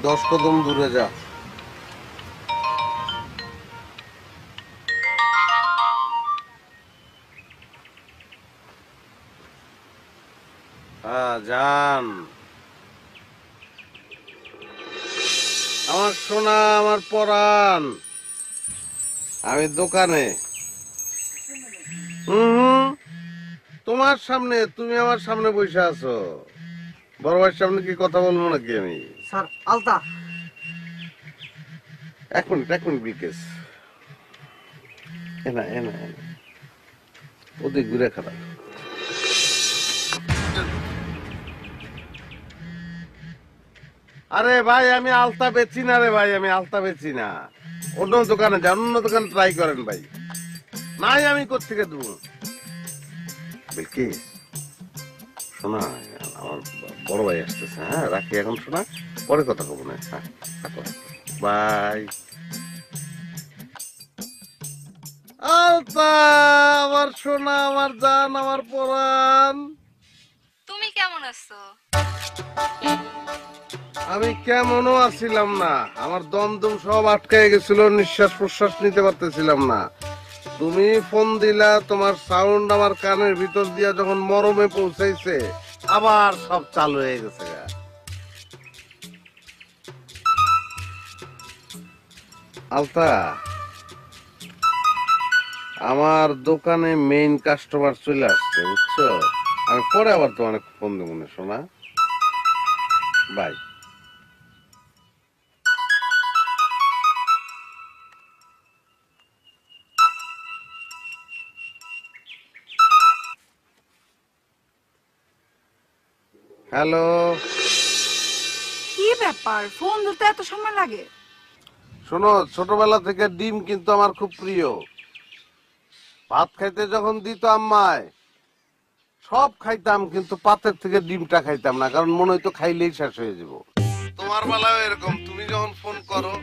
10 কদম দূরে যা। হ্যাঁ যান। আমার সোনা, আমার পরাণ, আমি দোকানে। হুম, তোমার সামনে, তুমি আমার সামনে বসে আছো। বড় ভাইয়ের সামনে কি কথা বলবো নাকি আমি? স্যার আলতা। এক মিনিট বিকেশ। এনা এনা এনা ওদিক ঘুরে খারাপ। আরে ভাই, আমি আলতা বেচি না রে ভাই, আমি আলতা বেচি না। অন্য দোকানে যান, অন্য দোকানে ট্রাই করেন ভাই। নাই আমি কোত্থেকে দেবো? বিকেশ শোনা, আমার বড় ভাই আসতেছে। হ্যাঁ রাখি এখন শোনা, পরে কথা কব না। হ্যাঁ থাকো, বাই। আলতা, আমার সোনা, আমার জান, আমার পরাণ। তুমি কেমন আছো? আমি কেমনও আছিলাম না, আমার দম সব আটকায় গেছিল, নিঃশ্বাস প্রশ্বাস নিতে পারতেছিলাম না। তুমি ফোন দিলা, তোমার সাউন্ড আমার কানের ভিতর দিয়া যখন মরমে পৌঁছাইছে, আবার সব চালু হয়ে গেছে। আলতা, আমার দোকানে মেইন কাস্টমার চলে আসছে, বুঝছো? আমি পরে আবার তোমার ফোন দেবো না শোনা, বাই। হ্যালো। কি ব্যাপার, ফোন ধরতে এত সময় লাগে? শোনো, ছোটবেলা থেকে ডিম কিন্তু আমার খুব প্রিয়। ভাত খাইতে যখন দিত আম্মায়, সব খাইতাম, কিন্তু পাতের থেকে ডিমটা খাইতাম না, কারণ মনে হইতো খাইলেই শেষ হয়ে যাব। তোমার বেলাও এরকম, তুমি যখন ফোন করো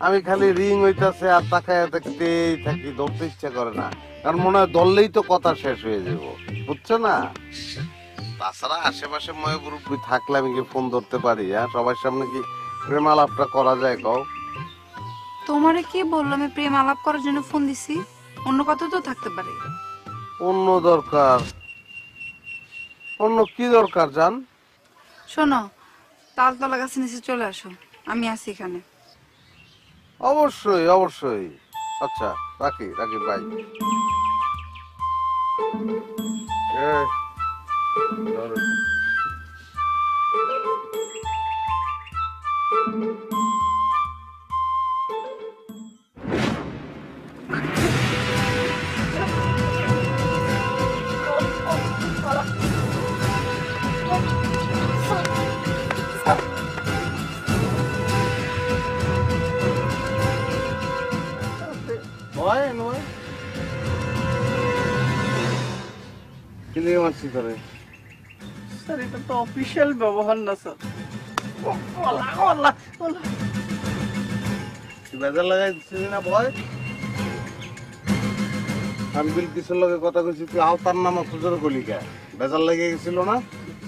আমি খালি রিং হইতাছে আর তাকায় দেখতেই থাকি, ধরতে ইচ্ছা করে না, কারণ মনে হয় ধরলেই তো কথা শেষ হয়ে যাব, বুঝছো না? তাছাড়া আশেপাশে ময় মুরব্বী থাকলে আমি কি ফোন ধরতে পারি? হ্যাঁ, সবার সামনে কি প্রেম আলাপটা করা যায় কও? তোমারে কি বললো আমি প্রেম আলাপ করার জন্য ফোন দিছি? অন্য কথা তো থাকতে পারে। অন্য দরকার? অন্য কি দরকার জান? শোনো, তালতলা গাছে নিচে চলে আসো, আমি আছি এখানে। অবশ্যই অবশ্যই। আচ্ছা রাখি রাখি, বাই। এই, ধরো। ভয় নয়, কি নিয়ে মারছি তোরে? স্যার এটা তো অফিসিয়াল ব্যবহার না স্যার। তুই বেজার লাগাই দিচ্ছিস না ভয়? আমি বিল কিসের লগে কথা কইছি, তুই আওতার নামে খুচরো কলিকা, বেজার লেগে গেছিল না?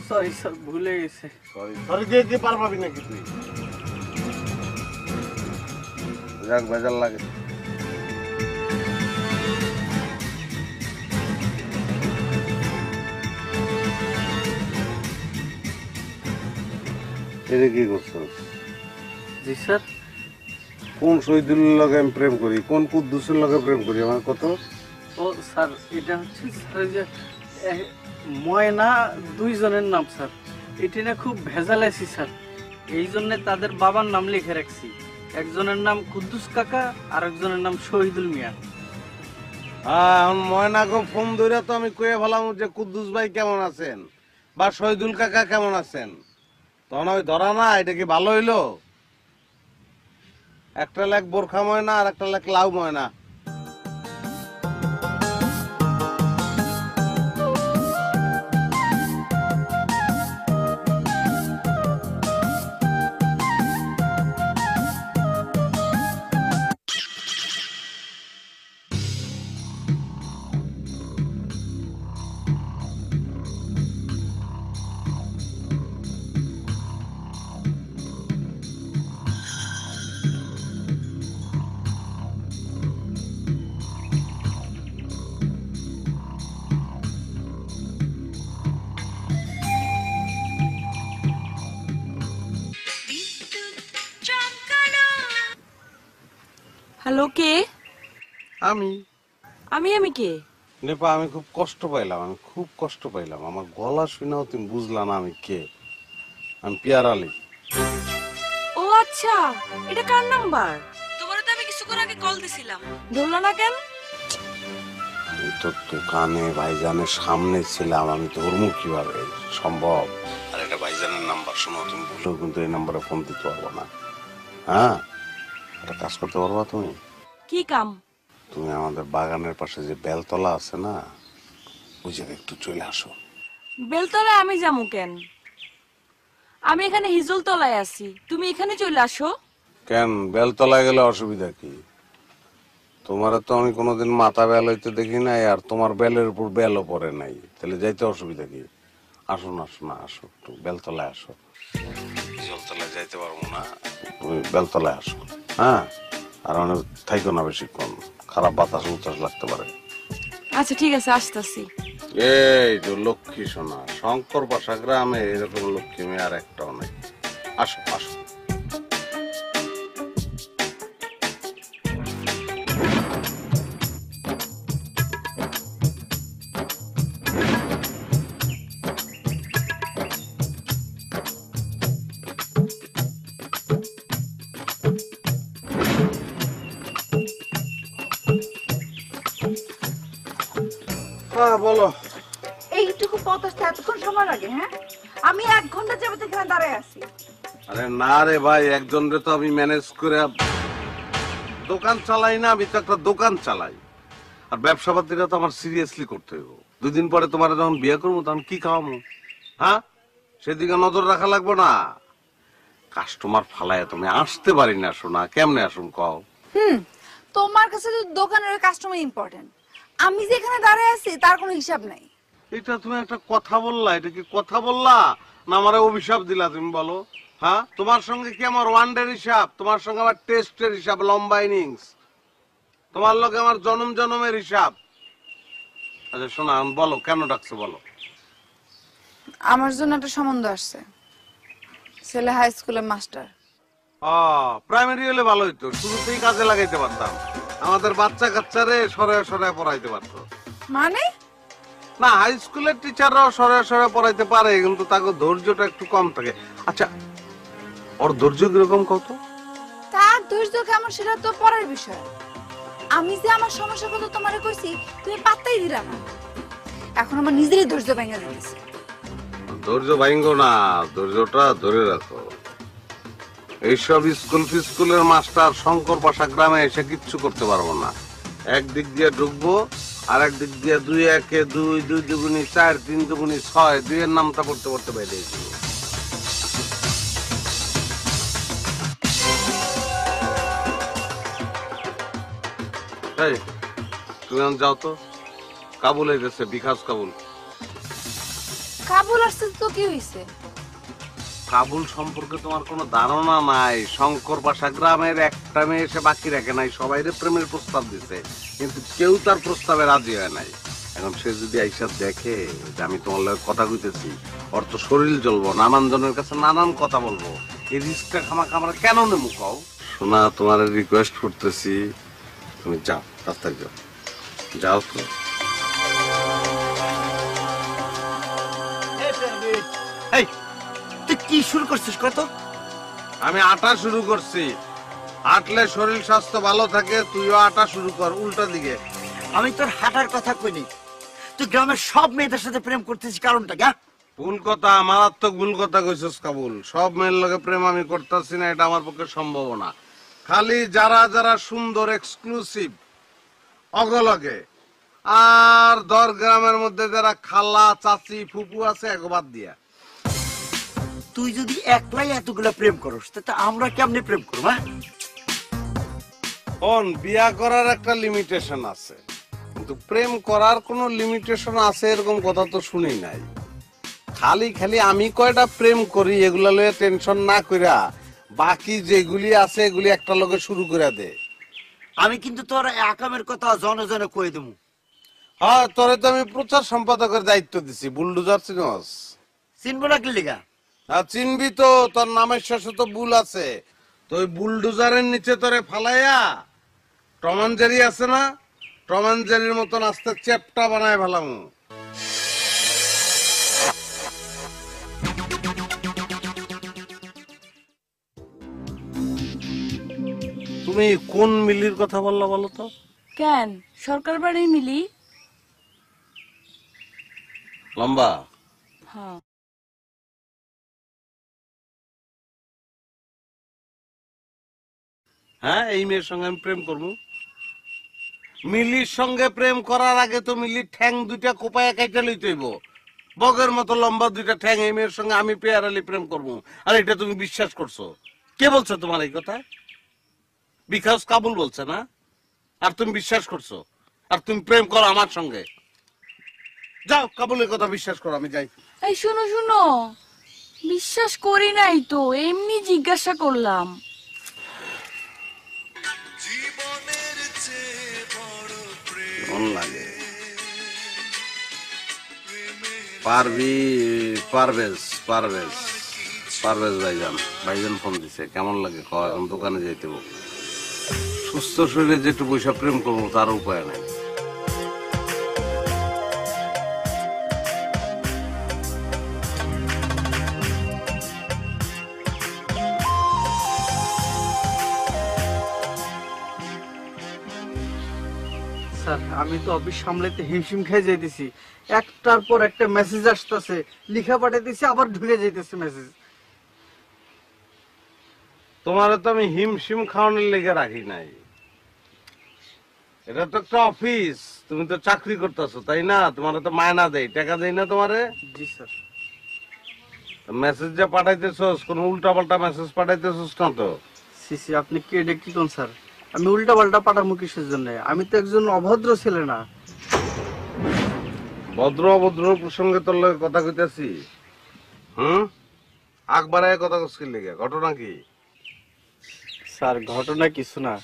সরি স্যার, ভুলে গেছে। সরি সরি দিয়ে কি পার পাবি নাকি তুই? যাক, বেজার লাগে। এটা কি করছিস? জি স্যার। কোন শহীদুলের লগে আমি প্রেম করি, কোন কুদ্দুসের লগে প্রেম করি, আমার কত? ও স্যার, এটা হচ্ছে স্যার যে ময়না দুইজনের নাম স্যার। এটি না খুব ভেজাল আছি স্যার, এই জন্য তাদের বাবার নাম লিখে রাখছি। একজনের নাম কুদ্দুস কাকা আর একজনের নাম শহীদুল মিয়া। হ্যাঁ, এখন ময়নাকে ফোন ধরে তো আমি কয়ে ভালাম যে কুদ্দুস ভাই কেমন আছেন বা শহীদুল কাকা কেমন আছেন, তখন আমি ধরা না, এটা কি ভালো হইলো? একটা লেখ বোরখা ময়না আর একটা লেখ লাউ ময়না। হ্যালো, কে? আমি আমি কে? নেপা, আমি খুব কষ্ট পাইলাম, আমার গলা শুনেও তুমি বুঝলা না আমি কে। আমি পিয়ার আলী। ও আচ্ছা, এটা কার নাম্বার? তোমার তো আমি কিছুক্ষণ আগে কল দিছিলাম, ধরলা না কেন? আমি তো দোকানে ভাইজানের সামনে ছিলাম, আমি ধরবো কিভাবে, সম্ভব? আর এটা ভাইজানের নাম্বার, শোনো তুমি ভুলেও কিন্তু এই নাম্বারে ফোন দিতে পারবো না। হ্যাঁ, একটা কাজ করতে পারবা তুমি? কি কাম? তুমি আমাদের বাগানের পাশে যে বেলতলা আছে না, ওই জায়গায় একটু চলে আসো। বেলতলায় আমি যাবো কেন? আমি এখানে হিজল তলায় আছি, তুমি এখানে চলে আসো। কেন, বেলতলায় গেলে অসুবিধা কি? তোমার তো আমি কোনোদিন মাথা বেল হইতে দেখি নাই, আর তোমার বেলের উপর বেলও পড়ে নাই, তাহলে যাইতে অসুবিধা কি? আসো না, আসো না, আসো, একটু বেলতলায় আসো। হিজলতলায় যাইতে পারবো না, তুমি বেলতলায় আসো। হ্যাঁ, আর অনেক থাইকো না বেশিক্ষণ, খারাপ বাতাস উতাস লাগতে পারে। আচ্ছা ঠিক আছে, আসতেছি। এই যে লক্ষ্মী সোনা, শঙ্কর বাসা গ্রামে এরকম লক্ষ্মী মেয়ে আর একটাও নেই। আসো, আসো। হ্যাঁ বলো। এইটুকু পথ আসতে এতক্ষণ সময় লাগে? হ্যাঁ, আমি 1 ঘন্টা যাবত এখানে দাঁড়ায় আছি। আরে না রে ভাই, একজন রে তো আমি ম্যানেজ করে দোকান চালাই না, আমি তো একটা দোকান চালাই। আর ব্যবসা পাতিটা তো আমার সিরিয়াসলি করতে হইব। 2 দিন পরে তোমার যখন বিয়ে করবো তখন কি খাওয়াবো? হ্যাঁ, সেদিকে নজর রাখা লাগবে না? কাস্টমার ফালায় তুমি আসতে পারি না, শোনা কেমনে আসুন কও? তোমার কাছে তো দোকানের কাস্টমার ইম্পর্টেন্ট, আমি যে এখানে দাঁড়ায় আছি তার কোনো হিসাব নাই। এটা তুমি একটা কথা বললা, এটা কি কথা বললা না আমারে অভিশাপ দিলা তুমি বলো? হ্যাঁ, তোমার সঙ্গে কি আমার ওয়ানডের হিসাব? তোমার সঙ্গে আমার টেস্টের হিসাব, লম্বা ইনিংস। তোমার লোকে আমার জনম জনমের হিসাব। আচ্ছা শোনা, বলো কেন ডাকছো বলো। আমার জন্য একটা সম্বন্ধ আসছে, ছেলে হাই স্কুলের মাস্টার। প্রাইমারি হলে ভালো হইতো, শুরুতেই কাজে লাগাইতে পারতাম, আমাদের বাচ্চা কাচ্চারে সরে সরে পড়াইতে পারতো। মানে? না, হাই স্কুলের টিচাররাও সরে সরে পড়াইতে পারে, কিন্তু তাকে ধৈর্যটা একটু কম থাকে। আচ্ছা, ওর ধৈর্য কিরকম কত? তার ধৈর্য কেমন সেটা তো পরের বিষয়। আমি যে আমার সমস্যার কথা তোমারে কইছি, তুমি পাত্তাই দিলা না। এখন আমার নিজেরই ধৈর্য ভেঙে যাচ্ছে। ধৈর্য ভাঙ্গো না, ধৈর্যটা ধরে রাখো। এইসব স্কুলের মাস্টার শঙ্কর পাশা গ্রামে এসে কিচ্ছু করতে পারবো না। একদিক দিয়ে ঢুকবো, আর একদিক দিয়ে 2 একে 2, 2 দুগুনি 4, 3 দুগুনি 6, 2 এর নামটা পড়তে পড়তে বাইরে যাবো। এই, তুমি এখন যাও তো, কাবুল এসেছে, বিকাশ কাবুল। কাবুল আসছে তো কি হইছে? কাবুল সম্পর্কে তোমার কোনো ধারণা নাই। শঙ্কর পাশা গ্রামের একটা মেয়ে এসে বাকি রাখে নাই, সবাইরে প্রেমের প্রস্তাব দিছে, কিন্তু কেউ তার প্রস্তাবে রাজি হয় নাই। এখন সে যদি আইসা দেখে যে আমি তোমার লগে কথা কইতেছি, ওর তো শরীর জ্বলবো, নানান জনের কাছে নানান কথা বলবো। এই রিস্কটা খামাখা আমরা কেন নেবো কও? শোনা, তোমার রিকোয়েস্ট করতেছি, তুমি যাও, রাস্তায় যাও, যাও তো। তুই কি শুরু করছিস কত? আমি আটা শুরু করছি, হাঁটলে শরীর স্বাস্থ্য ভালো থাকে, তুইও আটা শুরু কর উল্টা দিকে। আমি তোর হাঁটার কথা কইনি, তুই গ্রামের সব মেয়েদের সাথে প্রেম করতেছিস, কারণটা কি? ভুল কথা, মারাত্মক ভুল কথা কইছস কাবুল। সব মেয়ের লগে প্রেম আমি করতেছি না, এটা আমার পক্ষে সম্ভব না। খালি যারা যারা সুন্দর এক্সক্লুসিভ অগলগে, আর 10 গ্রামের মধ্যে যারা খালা চাচি ফুপু আছে একবার দিয়া। তুই যদি একলাই এতগুলা প্রেম করস, তাতে আমরা কেমনে প্রেম করবো? বিয়া করার একটা লিমিটেশন আছে, কিন্তু প্রেম করার কোনো লিমিটেশন আছে এরকম কথা তো শুনি নাই। খালি খালি আমি কয়টা প্রেম করি এগুলা লয়ে টেনশন না কইরা বাকি যেগুলি আছে এগুলি একটা লগে শুরু করে দে। আমি কিন্তু তোর একামের কথা জনে জনে কই দেবো। হ্যাঁ, তোরে তো আমি প্রচার সম্পাদকের দায়িত্ব দিছি। বুলডোজার চিনস? চিনবো না কি লিগা? চিনবি তো, তোর নামের শেষে তো বুল আছে। তো ওই বুলডোজারের নিচে তোরে ফালাইয়া টম এন্ড জেরি আছে না, টম এন্ড জেরির মতন আস্তে চ্যাপটা বানায় ফেলাম। তুমি কোন মিলির কথা বললা বলো তো? কেন সরকার বাড়ির মিলি? লম্বা? হ্যাঁ। হ্যাঁ, এই মেয়ের সঙ্গে আমি প্রেম করবো? মিলির সঙ্গে প্রেম করার আগে তো মিলির ঠ্যাং দুইটা কোপায় কাইটা লইতে হইব। বগের মতো লম্বা দুইটা ঠ্যাং এই মেয়ের সঙ্গে আমি পেয়ারালি প্রেম করবো, আর এটা তুমি বিশ্বাস করছো? কে বলছে তোমার এই কথা? বিকাশ কাবুল বলছে না, আর তুমি বিশ্বাস করছো, আর তুমি প্রেম করো আমার সঙ্গে। যাও, কাবুলের কথা বিশ্বাস করো, আমি যাই। এই শোনো শোনো, বিশ্বাস করি নাই তো, এমনি জিজ্ঞাসা করলাম। মন লাগে। পারভেজ ভাইজান ফোন দিছে, কেমন লাগে এখন দোকানে যাইতে। সুস্থ শরীরে যেটু পয়সা প্রেম করবো তার উপায় নাই। স্যার আমি তো অফিস সামলাইতে হিমশিম খেয়ে যাইতেছি, একটার পর একটা মেসেজ আসতেছে, লিখা পাঠাইতেছি আবার ঢুকে যাইতেছে মেসেজ। তোমার তো আমি হিমশিম খাওয়ানোর লেগে রাখি নাই, এটা তো একটা অফিস, তুমি তো চাকরি করতেছো তাই না? তোমার তো মায়না দেয়, টাকা দেয় না তোমারে? জি স্যার। মেসেজ যা পাঠাইতেছস কোন উল্টা পাল্টা মেসেজ পাঠাইতেছস না তো? সিসি আপনি কে ডেকে কোন স্যার? আমি উল্টা পাল্টা পাঠাবো কিসের জন্য? আমি তো একজন অভদ্র ছেলে না। ভদ্র অভদ্র প্রসঙ্গে তোর লগে কথা কইতাছি। আকবারায় কথা কইছিস লেগে, ঘটনা কি? স্যার ঘটনা কিছু না,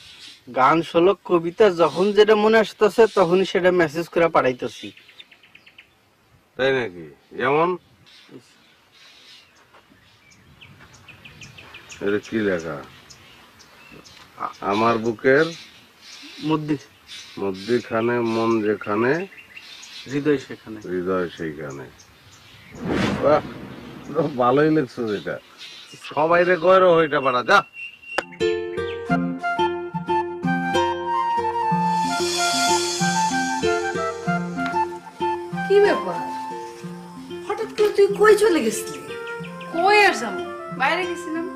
গান শোলক কবিতা যখন যেটা মনে আসতেছে তখনই সেটা মেসেজ করে পাঠাইতেছি। তাই নাকি? যেমন এটা কি লেখা? আমার বুকের মধ্যখানে মন যেখানে, হৃদয় সেখানে। হৃদয় সেইখানে। বাহ, ভালোই লিখছো এটা। সবাই রে গয়রো হইটা পারা যা। কি ব্যাপার, হঠাৎ করে তুই কই চলে গেছিলি? কই আর যাবো, বাইরে গেছিলাম।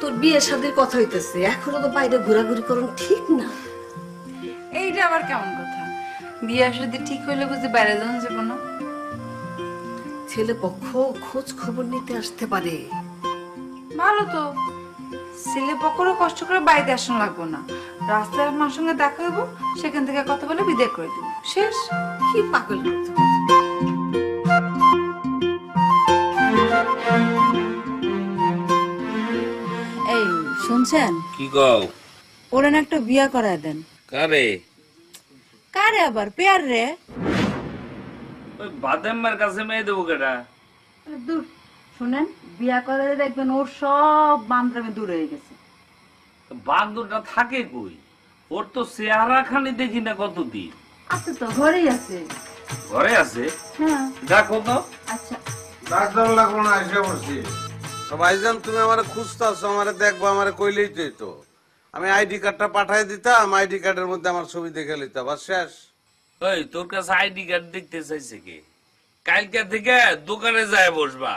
তোর বিয়ের শাদীর কথা হইতেছে, এখনো তো বাইরে ঘোরাঘুরি করুন ঠিক না। এইটা আবার কেমন কথা? বিয়ে আসলে ঠিক হইলে বুঝি বাইরে যাওয়া যাবো না? ছেলে পক্ষ খোঁজ খবর নিতে আসতে পারে। ভালো তো, ছেলে পক্ষরও কষ্ট করে বাড়িতে আসা লাগবো না, রাস্তায় আমার সঙ্গে দেখা হইব, সেখান থেকে কথা বলে বিদায় করে দিব, শেষ। কি পাগল হতো। এই শুনছেন? কি কও? ওরে না একটা বিয়া করায় দেন। কারে? কারে আবার? পেয়ার রে। ওই বাদামের কাছে মেয়ে দেবো কেটা? দূর শুনেন, বিয়া করালে দেখবেন ওর সব বান্দরামি দূর হয়ে গেছে। বান্দরটা থাকে কই? ওর তো চেহারা খানি দেখি না কতদিন। আছে তো, ঘরেই আছে। ঘরে আছে? হ্যাঁ। দেখো তো। আচ্ছা ডাক্তার লাগবো না, এসে পড়ছি। ভাইজান তুমি আমারে খুঁজতেছো, আমারে দেখবো, আমারে কইলেই তো হইতো। আমি আইডি কার্ডটা পাঠাই দিতাম, আইডি কার্ডের মধ্যে আমার ছবি দেখে লিতাম, আর শেষ। ওই তোর কাছে আইডি কার্ড দেখতে চাইছে কে? কালকে থেকে দোকানে যায় বসবা।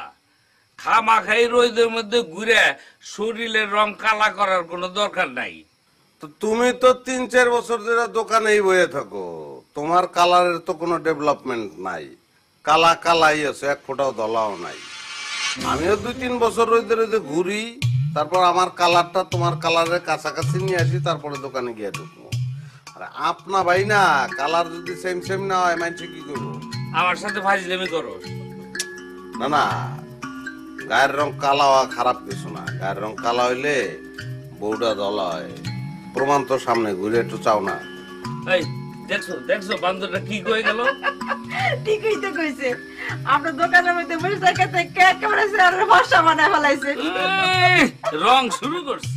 খামা খাই রোদের মধ্যে ঘুরে শরীরের রং কালা করার কোনো দরকার নাই। তো তুমি তো 3-4 বছর ধরে দোকানেই বয়ে থাকো, তোমার কালারের তো কোনো ডেভেলপমেন্ট নাই, কালা কালাই আছে, এক ফোঁটাও দলাও নাই। আমিও 2-3 বছর রোদে রোদে ঘুরি, তারপর আমার কালারটা তোমার কালারের কাছাকাছি নিয়ে আসি, তারপরে দোকানে গিয়ে ঢুকবো। আর আপনা ভাই না, কালার যদি সেম সেম না হয় মানুষ কি করবো? আমার সাথে ফাইজলামি করো না না, গায়ের রং কালা হওয়া খারাপ কিছু না, গায়ের রং কালা হইলে বউটা দলা হয়, প্রমাণ তো সামনে, ঘুরে একটু চাও না? এই দেখছো দেখছো বান্দরটা কি কয়ে গেল? ঠিকই তো কইছে, আপনার দোকানের মধ্যে বসে থাকতে একেবারে আর ভাষা বানায় ফেলাইছে। রং শুরু করছে।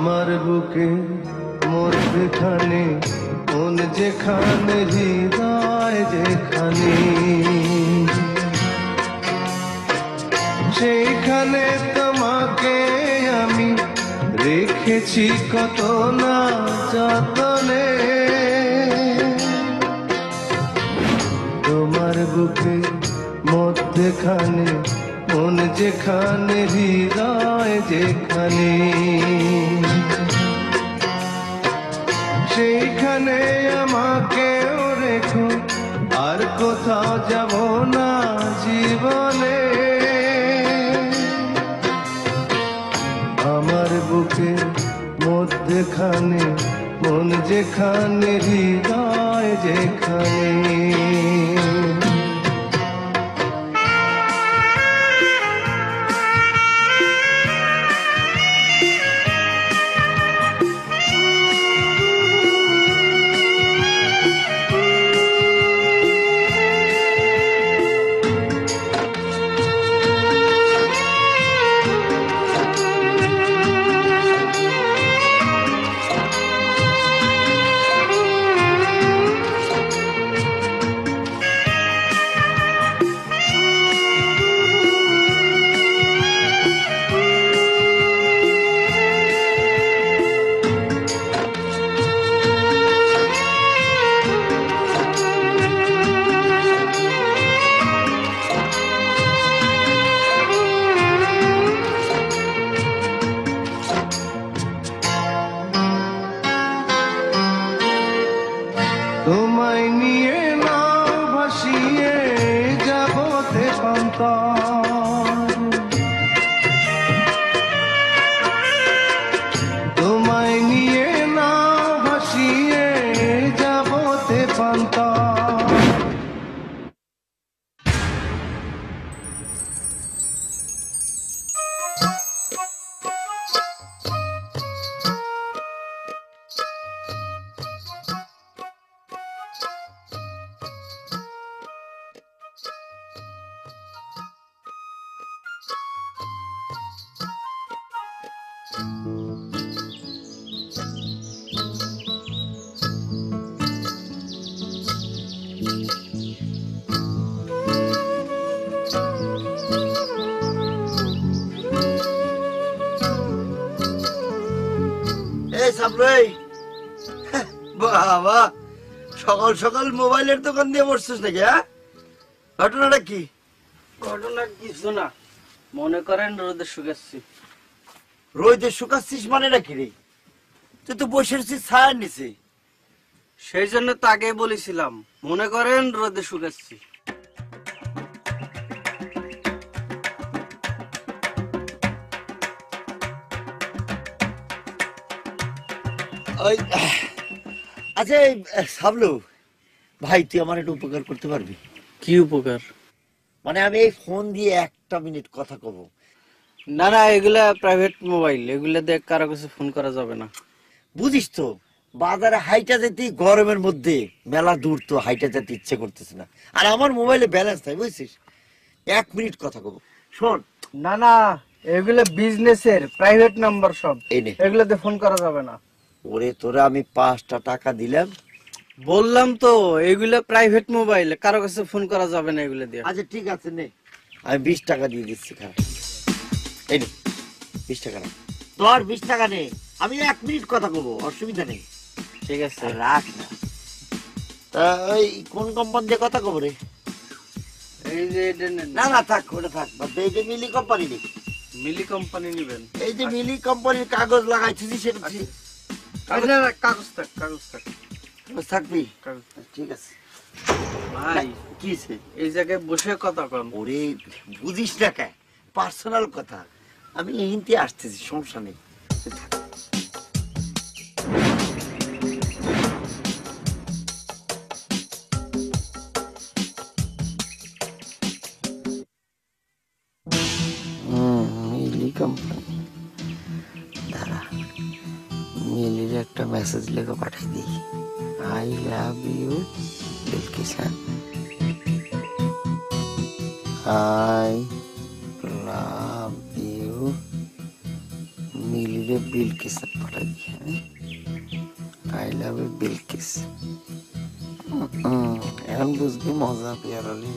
আমার বুকে মধ্যখানে মন যেখানে হৃদয় যেখানে সেইখানে তোমাকে আমি রেখেছি কত না যতনে তোমার বুকে মধ্যখানে মন যেখানে হৃদয় যেখানে সেইখানে আমাকেও রেখো আর কোথাও যাব না জীবনে আমার বুকে মধ্যখানে মন যেখানে হৃদয় যেখানে তোমায় নিয়ে নাও ভাসিয়ে যাব তেপান্তর তোমায় নিয়ে নাও ভাসিয়ে যাব তেপান্তর এই সাবলাই বাবা সকাল সকাল মোবাইলের দোকান দিয়ে বসছিস নাকি? হ্যাঁ, ঘটনাটা কি? ঘটনা কিছু না, মনে করেন রোদে শুকাচ্ছি। রোদে শুকাচ্ছিস মানেটা কি রে? তুই তো বসে রয়েছিস ছায়ার নিচে। সেই জন্য তো আগেই বলেছিলাম, মনে করেন রোদে শুকাচ্ছি। ওই আচ্ছা সাবলু ভাই, তুই আমার একটু উপকার করতে পারবি? কি উপকার? মানে আমি এই ফোন দিয়ে 1 মিনিট কথা কব। না না, এগুলা প্রাইভেট মোবাইল, এগুলা দিয়ে কারো কাছে ফোন করা যাবে না। বুঝিস তো, বাজারে হাইটা যেতে গরমের মধ্যে মেলা দূর, তো হাইটা যেতে ইচ্ছে করতেছে না। আর আমার মোবাইলে ব্যালেন্স নাই, বুঝছিস? 1 মিনিট কথা কব, শোন। না না, এগুলা বিজনেসের প্রাইভেট নাম্বার সব, এগুলাতে ফোন করা যাবে না। ওরে তোরা আমি 5টা টাকা দিলাম, বললাম তো এগুলা প্রাইভেট মোবাইল, কারো কাছে ফোন করা যাবে না এগুলা দিয়ে। আচ্ছা ঠিক আছে নে, আমি 20 টাকা দিয়ে দিচ্ছি। খারাপ, এই নে 20 টাকা না, তোর 20 টাকা নে, আমি 1 মিনিট কথা কব, অসুবিধা নেই। ঠিক আছে, রাখ না। তা ওই কোন কোম্পানি দিয়ে কথা কব রে? এই যে এটা নেন। না না থাক, ওটা থাক, এই যে মিলি কোম্পানি নে। মিলি কোম্পানি নেবেন? এই যে মিলি কোম্পানির কাগজ লাগাইছিস সেটা কাগজ থাক, কাগজ থাক, থাকবি। কাগজ থাক। ঠিক আছে ভাই কি এই জায়গায় বসে কথা কম। ওরে বুঝিস না কে, পার্সোনাল কথা, আমি এইতে আসতেছি, সমস্যা নেই। মিলি কোম্পানি, দাঁড়া, মিলির একটা মেসেজ লেখা পাঠিয়ে দিই। I love you Bilkis. I love you মিলি রে বিলকিস পাঠাই দি। I love you Bilkis. এখন বুঝবি মজা পিয়ার আলী।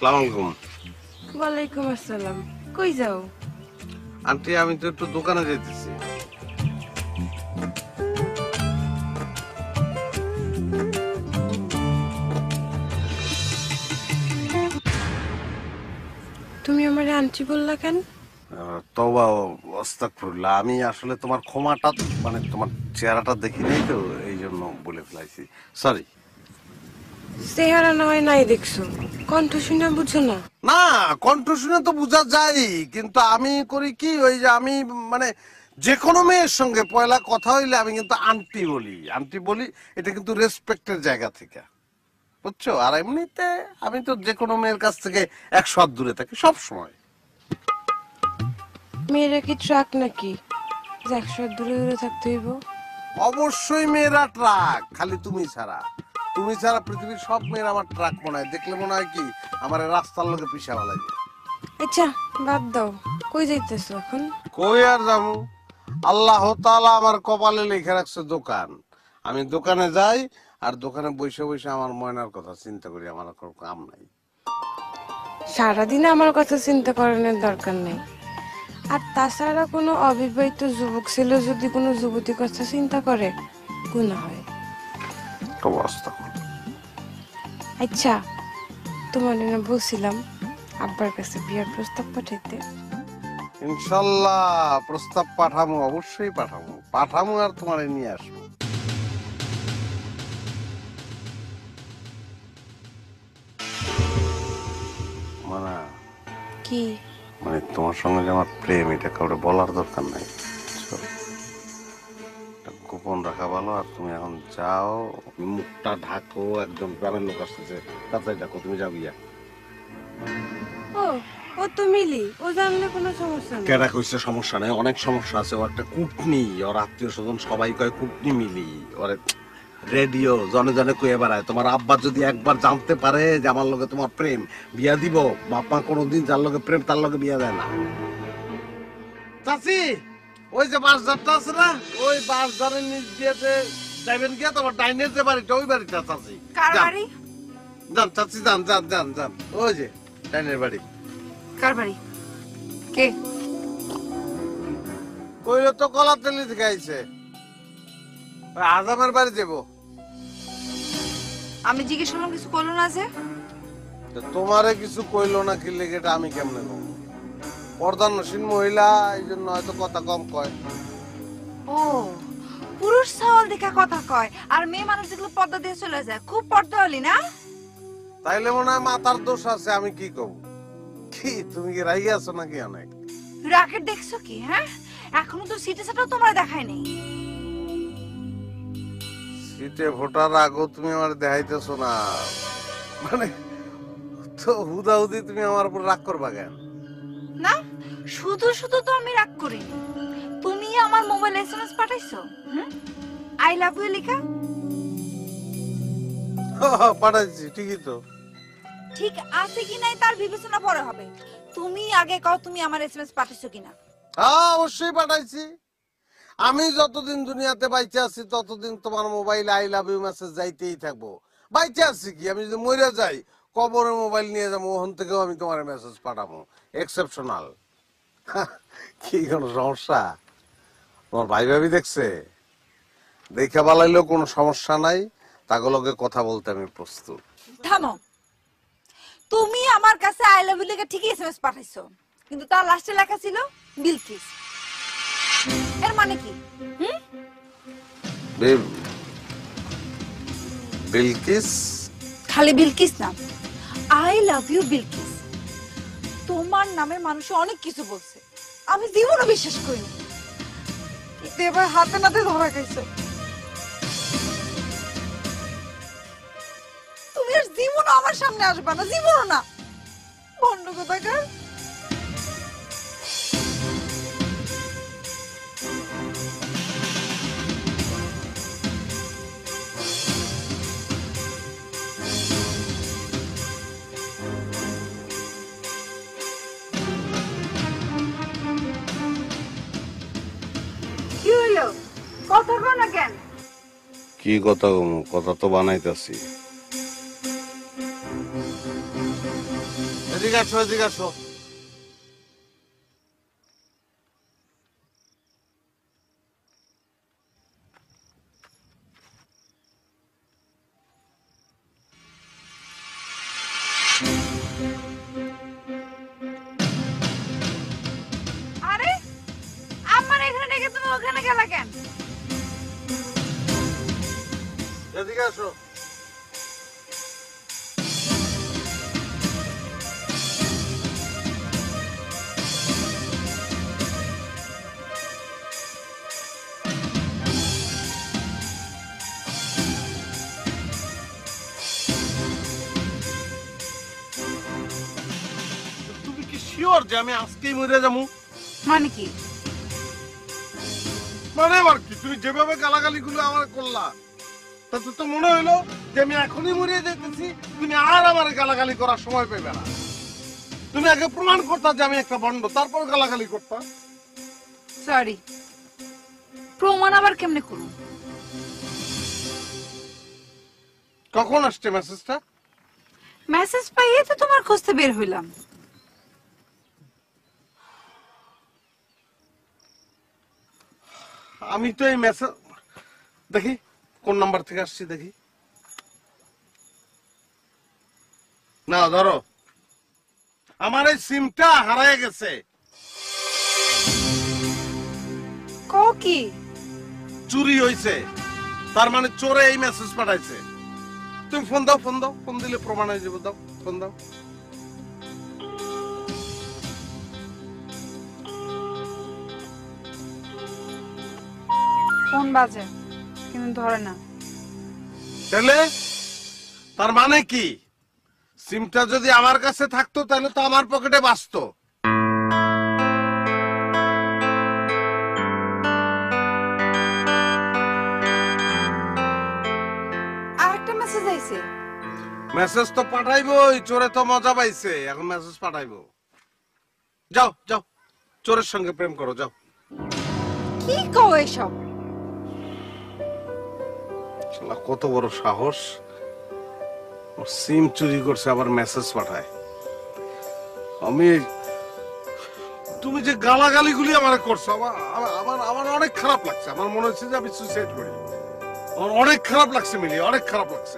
আসসালামু আলাইকুম। ওয়ালাইকুম আসসালাম। কই যাও? আন্টি আমি তো একটু দোকানে যেতেছি। তুমি আমারে আন্টি বললা কেন? তওবা আস্তাগফিরুল্লাহ, আমি আসলে তোমার ক্ষমাটা মানে তোমার চেহারাটা দেখি নাই তো এই জন্য বলে ফেলাইছি, সরি। চেহারা নয় নাই দেখছো, কণ্ঠ শুনে বুঝো না? না, কণ্ঠ শুনে তো বোঝা যায়, কিন্তু আমি করি কি ওই যে আমি মানে যে কোনো মেয়ের সঙ্গে পয়লা কথা হইলে আমি কিন্তু আন্টি বলি, আন্টি বলি, এটা কিন্তু রেসপেক্টের জায়গা থেকে, বুঝছো? আর এমনিতে আমি তো যে কোনো মেয়ের কাছ থেকে 100 হাত দূরে থাকি সব সময়। মেয়েরা কি ট্রাক নাকি 100 দূরে দূরে থাকতে হইব? অবশ্যই মেয়েরা ট্রাক, খালি তুমি ছাড়া। তুমি ছাড়া পৃথিবীর সব মেয়েরা আমার ট্রাক মনে হয়, দেখলে মনে হয় কি আমার রাস্তার লোকে পিছাওয়া লাগে। আচ্ছা বাদ দাও, কই যাইতেছো এখন? কই আর যাবো, আল্লাহ তাআলা আমার কপালে লিখে রাখছে দোকান, আমি দোকানে যাই আর দোকানে বসে বসে আমার ময়নার কথা চিন্তা করি, আমার কোনো কাম নাই। সারাদিন আমার কথা চিন্তা করানোর দরকার নেই। আর তাছাড়া কোনো অবিবাহিত যুবক ছেলে যদি কোনো যুবতীর কথা চিন্তা করে গুনাহ হয়। অবস্থা আচ্ছা তোমার না বলছিলাম আব্বার কাছে বিয়ার প্রস্তাব পাঠাইতে। ইনশাল্লাহ প্রস্তাব পাঠামো, অবশ্যই পাঠামো আর তোমারে নিয়ে আসবো। মানে কি? মানে তোমার সঙ্গে যে আমার প্রেম, এটা কাউকে বলার দরকার নাই, গোপন রাখা ভালো। আর তুমি এখন যাও, মুখটা ঢাকো, একদম গ্রামের লোক আসতেছে, তাড়াতাড়ি ডাকো, তুমি যাও গিয়া। ও ও তো মিলি, ও জানলে কোনো সমস্যা নেই। কেডা কইছে সমস্যা নেই? অনেক সমস্যা আছে। ও একটা কুটনি, ওর আত্মীয় স্বজন সবাই কয় কুটনি মিলি, ওরে রেডিও জনে জনে কয়ে বেড়ায়। তোমার আব্বা যদি একবার জানতে পারে যে আমার লগে তোমার প্রেম, বিয়া দিব? বাপ্পা কোনোদিন যার লগে প্রেম তার লগে বিয়া দেয় না। চাচি, ওই যে বাসদারটা আছে না, ওই বাসদারের নিচ দিয়েতে যাইবেন গিয়া তোমার ডাইনের যে বাড়িটা, ওই বাড়িটা চাচি। কার বাড়ি? যান চাচি, যান যান যান যান, ওই যে ডাইনের বাড়ি। কার বাড়ি? কে? কইলে তো কলাতলি থেকে আইছে, আজামের বাড়ি যাবো। আমি জিজ্ঞেস করলাম কিছু করলো না যে? তোমারে কিছু কইলো না কি লেগে এটা আমি কেমনে কম? পর্দানসীন মহিলা, এই জন্য হয়তো কথা কম কয়। ও, পুরুষ ছাওয়াল দেখা কথা কয়, আর মেয়ে মানুষ যেগুলো পর্দা দিয়ে চলে যায়, খুব পর্দা হলি না? তাইলে মনে হয় মাথার দোষ আছে, আমি কি কব? কি তুমি কি রাগি আছো নাকি অনেক? রাকেট দেখছো কি? হ্যাঁ, এখনো তো সিটে সাটাও তোমরা দেখায় নেই। সিটে ভোটার আগেও তুমি আমার দেখাইতেছো না, মানে তো হুদাহুদি তুমি আমার উপর রাগ করবা কেন? না, শুধু শুধু তো আমি রাগ করিনি। তুমি আমার মোবাইল এসএমএস পাঠাইছো, আই লাভ ইউ লেখা। পাঠাইছি, ঠিকই তো। ঠিক আছে কি নাই তার বিবেচনা পরে হবে। তুমি আগে কও তুমি আমার এসএমএস পাঠাইছো কিনা। হ্যাঁ, অবশ্যই পাঠাইছি। আমি যতদিন দুনিয়াতে বাইচে আছি ততদিন তোমার মোবাইলে আই লাভ ইউ মেসেজ যাইতেই থাকবো। বাইচে আছি কি, আমি যদি মরে যাই কবরে মোবাইল নিয়ে যাবো, ওখান থেকেও আমি তোমার মেসেজ পাঠাবো। এক্সেপশনাল। কি কোনো সমস্যা? তোমার ভাই ভাবি দেখছে, দেখে বালাইলেও কোনো সমস্যা নাই, তাগুলোকে কথা বলতে আমি প্রস্তুত। থামো, তুমি আমার কাছে আই লাভ ইউ লেখা ঠিকই এসএমএস পাঠাইছো, কিন্তু তার লাস্টে লেখা ছিল বিলকিস। এর মানে কি? বিলকিস? খালি বিলকিস না, আই লাভ ইউ বিলকিস। তোমার নামে মানুষ অনেক কিছু বলছে, আমি জীবনও বিশ্বাস করিনি, কিন্তু এবার হাতে নাতে ধরা খাইছো। তুমি আর জীবনও আমার সামনে আসবে না, জীবনও না। ভণ্ড কোথাকার। কি হইলো? কথা কও না কেন? কি কথা কমু? কথা তো বানাইতাছি। এদিকে আসো, এদিকে আসো। আরে আমার এখানে ডেকে তুমি ওখানে গেলা কেন? এদিকে আসো। তুমি কি শিওর যে আমি আজকেই মরে যাবো? মানে কি? মানে আবার কি? তুমি যেভাবে গালাগালি গুলো আমার করলা তাতে তো মনে হইলো যে আমি এখনই মরিয়ে যেতেছি, তুমি আর আমার গালাগালি করার সময় পেবে না। তুমি আগে প্রমাণ করতা যে আমি একটা ভণ্ড, তারপর গালাগালি করতা। সরি, প্রমাণ আবার কেমনে করব? কখন আসছে মেসেজটা? মেসেজ পাইয়ে তো তোমার খুঁজতে বের হইলাম। আমি তো এই মেসেজ দেখি কোন নাম্বার থেকে আসছে, দেখি। না ধরো, আমার এই সিমটা হারায় গেছে। কও কি? চুরি হয়েছে, তার মানে চোরে এই মেসেজ পাঠাইছে। তুমি ফোন দাও, ফোন দাও, ফোন দিলে প্রমাণ হয়ে যাবে। দাও, ফোন দাও। ফোন বাজে কিন্তু ধরে না। তাহলে তার মানে কি? সিমটা যদি আমার কাছে থাকতো তাহলে তো আমার পকেটে বাঁচতো। আরেকটা মেসেজ আইছে। মেসেজ তো পাঠাইবো, চোরে তো মজা পাইছে, এখন মেসেজ পাঠাইবো। যাও যাও, চোরের সঙ্গে প্রেম করো, যাও। কি কও এসব? শালা কত বড় সাহস, ওর সিম চুরি করছে আবার মেসেজ পাঠায়। আমি তুমি যে গালাগালি গুলি আমার করছো, আমার আমার আমার অনেক খারাপ লাগছে। আমার মনে হচ্ছে যে আমি সুইসাইড করি। আমার অনেক খারাপ লাগছে মিলি, অনেক খারাপ লাগছে।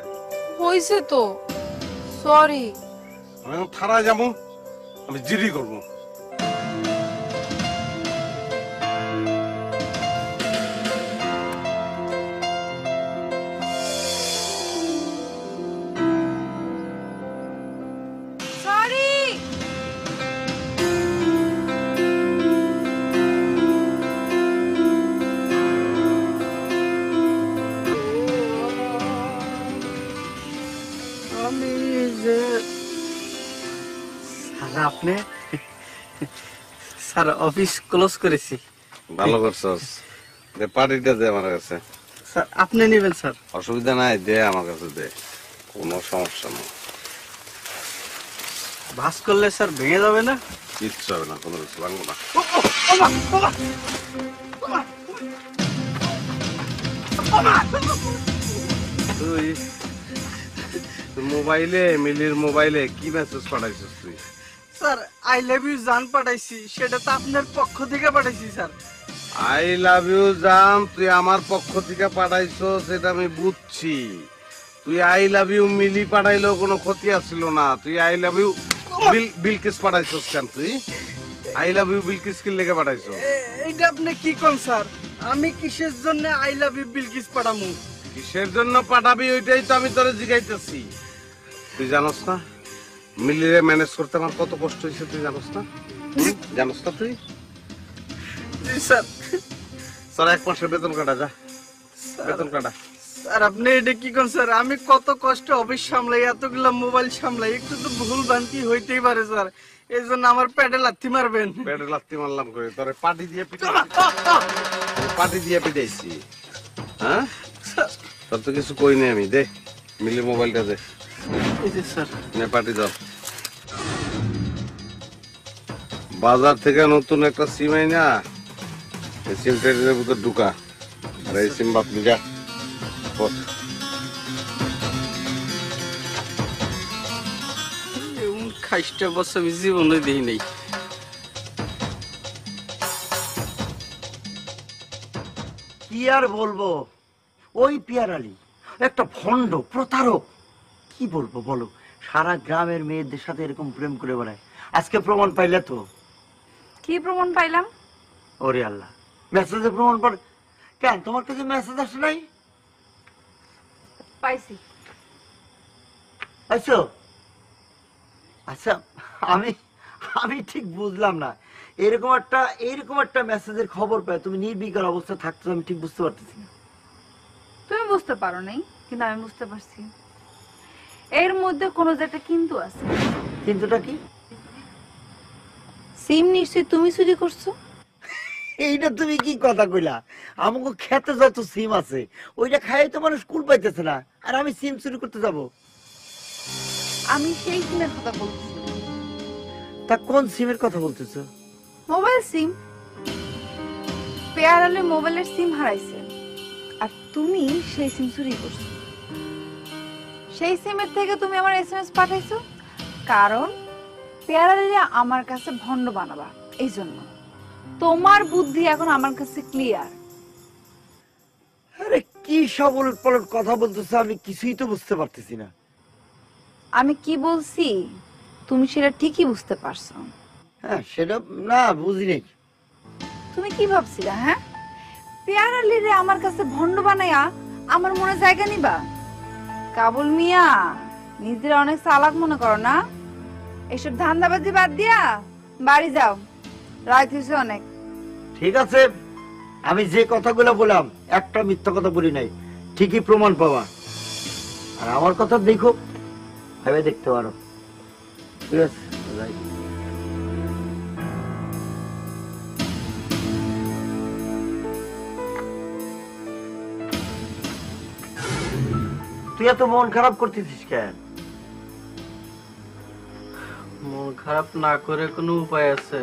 হইছে তো, সরি। আমি এখন থানায় যাবো, আমি জিডি করবো। সরি। আমি যে স্যার, আপনি স্যার অফিস ক্লোজ করেছি। ভালো করছস, দে পার্টিটা দে আমার কাছে। স্যার আপনি নেবেন? স্যার অসুবিধা নাই, দে আমার কাছে দে, কোনো সমস্যা নেই। ভাস করলে স্যার ভেঙে যাবে না? কিচ্ছু হবে না, কোনো কিছু ভাঙবো না। তুই মোবাইলে, মিলির মোবাইলে কি মেসেজ পাঠাইছিস তুই? স্যার আই লাভ ইউ জান পাঠাইছি, সেটা তো আপনার পক্ষ থেকে পাঠাইছি স্যার। আই লাভ ইউ জান তুই আমার পক্ষ থেকে পাঠাইছো সেটা আমি বুঝছি। তুই আই লাভ ইউ মিলি পাঠাইলেও কোনো ক্ষতি আসছিল না। তুই আই লাভ ইউ বিলকিস পাঠাইছস কেন? তুই আই লাভ ইউ বিলকিস কি লেগে পাঠাইছো? এইটা আপনি কি কোন স্যার? আমি কিসের জন্য আই লাভ ইউ বিলকিস পাঠামু? কিসের জন্য পাঠাবি ওইটাই তো আমি তোরে জিজ্ঞাইতেছি। তুই জানোস না মিলিরে ম্যানেজ করতে আমার কত কষ্ট হয়েছে? তুই জানোস না? জানোস না তুই? জি স্যার। স্যার 1 মাসের বেতন কাটা, যা বেতন কাটা। স্যার আপনি এটা কি কোন স্যার? আমি কত কষ্ট অফিস সামলাই, এতগুলা মোবাইল সামলাই, একটু তো ভুল ভ্রান্তি হইতেই পারে স্যার। এই জন্য আমার পেটে লাথি মারবেন? পেটে লাথি মারলাম করে তোরে পাটি দিয়ে পাটি দিয়ে পিটাইছি? হ্যাঁ তোর তো কিছু কই নাই আমি। দে মিলি মোবাইলটা দে। এই যে স্যার। নে পাটি দাও। বাজার থেকে নতুন একটা সিম আই না, এই সিমটা এর ভিতর ঢুকা, আর এই সিম বাপ যা বস। এমন খাইস্টা বসে আমি জীবনে দিই নাই। কি আর বলবো, ওই পিয়ার আলী একটা ভণ্ড প্রতারক। কি বলবো বলো, সারা গ্রামের মেয়েদের সাথে এরকম প্রেম করে বেড়ায়। আজকে প্রমাণ পাইলে তো। কি প্রমাণ পাইলাম? ওরে আল্লাহ, মেসেজে প্রমাণ পার। কেন তোমার কাছে মেসেজ আসে নাই? পাইছি। আচ্ছা আচ্ছা, আমি আমি ঠিক বুঝলাম না, এরকম একটা মেসেজের খবর পায় তুমি নির্বিকার অবস্থা থাকতো, আমি ঠিক বুঝতে পারতেছি না। তুমি বুঝতে পারো নাই, কিন্তু আমি বুঝতে পারছি। এর মধ্যে কোনো যে একটা কিন্তু আছে। কিন্তুটা কি? সিম নিশ্চয়ই তুমি চুরি করছো। এইটা তুমি কি কথা কইলা? আমাকে খেতে যত সিম আছে ওইটা খাই তো মানুষ কুল পাইতেছে না, আর আমি সিম চুরি করতে যাব? আমি সেই সিমের কথা বলছি। তা কোন সিমের কথা বলতেছো? মোবাইল সিম। পেয়ার আলী মোবাইলের সিম হারাইছে, আর তুমি সেই সিম চুরি করছো। সেই সিমের থেকে তুমি আমার এসএমএস পাঠাইছো, কারণ পেয়ার আলীরা আমার কাছে ভণ্ড বানাবা। এই জন্য তোমার বুদ্ধি এখন আমার কাছে ক্লিয়ার। আরে কি সব উলটপালট কথা বলতেছো, আমি কিছুই তো বুঝতে পারতেছি না। আমি কি বলছি তুমি সেটা ঠিকই বুঝতে পারছো। হ্যাঁ সেটা না বুঝি নাই। তুমি কি ভাবছিলা? হ্যাঁ, পেয়ার আলীরে আমার কাছে ভণ্ড বানাইয়া আমার মনে জায়গা নিবা? কাবুল মিয়া, নিজের অনেক চালাক মনে করো না? এসব ধান্দাবাজি বাদ দিয়া বাড়ি যাও, রাত হয়েছে অনেক। ঠিক আছে, আমি যে কথাগুলো বললাম একটা মিথ্যা কথা বলি নাই, ঠিকই প্রমাণ পাওয়া। আর আমার কথা দেখো, ভেবে দেখতে পারো। ঠিক আছে, যাই। তুই এত মন খারাপ করতেছিস কেন? মন খারাপ না করে কোনো উপায় আছে?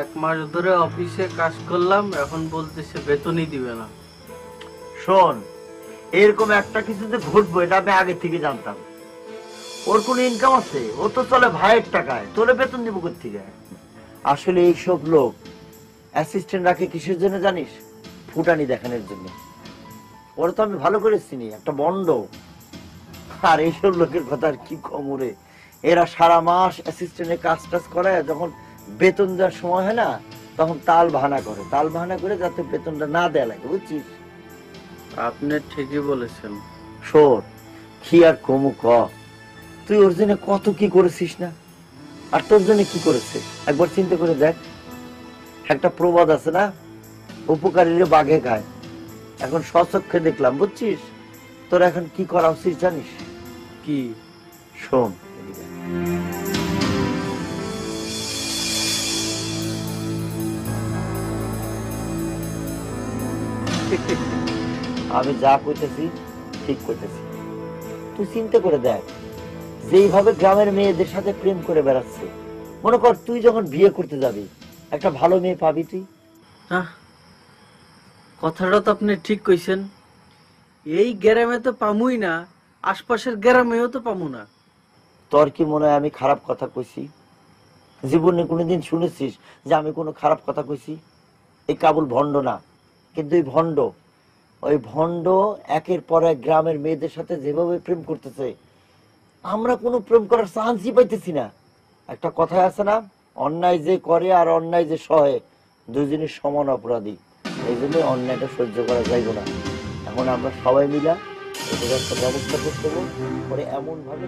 1 মাস ধরে অফিসে কাজ করলাম, এখন বলতেছে বেতনই দিবে না। শোন, এরকম একটা কিছু যে ঘটবো এটা আমি আগে থেকে জানতাম। ওর কোনো ইনকাম আছে? ও তো চলে ভাইয়ের টাকায়, তোরে বেতন দিব কোত্থেকে? আসলে এইসব লোক অ্যাসিস্ট্যান্ট রাখে কিসের জন্য জানিস? ফুটানি দেখানোর জন্য। ওরা তো আমি ভালো করে চিনি, একটা বন্ড। আর এইসব লোকের কথা আর কি কমরে, এরা সারা মাস অ্যাসিস্ট্যান্টের কাজ টাজ করে, যখন বেতন দেওয়ার সময় হয় না তখন তাল বাহানা করে যাতে বেতনটা না দেয়া লাগে, বুঝছিস? আপনি ঠিকই বলেছেন। শোন, কি আর কমু ক, তুই ওর জন্য কত কি করেছিস না, আর তোর জন্য কি করেছে একবার চিন্তা করে দেখ। একটা প্রবাদ আছে না, উপকারীরা বাঘে খায়। এখন স্বচক্ষে দেখলাম, বুঝছিস? তোর এখন কি করা উচিত জানিস? কি? শোন, আমি যা কইতেছি ঠিক কইতেছি। তুই চিন্তা করে দেখ, যেইভাবে গ্রামের মেয়েদের সাথে প্রেম করে বেড়াচ্ছে, মনে কর তুই যখন বিয়ে করতে যাবি একটা ভালো মেয়ে পাবি তুই? কথাটা তো আপনি ঠিক কইছেন। এই গ্রামে তো পামুই না, আশপাশের গ্রামেও তো পামু না। তোর কি মনে হয় আমি খারাপ কথা কইছি? জীবনে কোনোদিন শুনেছিস যে আমি কোনো খারাপ কথা কইছি? এই কাবুল ভণ্ড না, কিন্তু এই ভণ্ড, ওই ভণ্ড একের পর এক গ্রামের মেয়েদের সাথে যেভাবে প্রেম করতেছে, আমরা কোনো প্রেম করার চান্সই পাইতেছি না। একটা কথায় আছে না, অন্যায় যে করে আর অন্যায় যে সহে, দুজনের সমান অপরাধী। এই জন্য অন্যায়টা সহ্য করা যাইব না। এখন আমরা সবাই মিলা এদের একটা ব্যবস্থা করতে হবে, পরে এমন ভাবে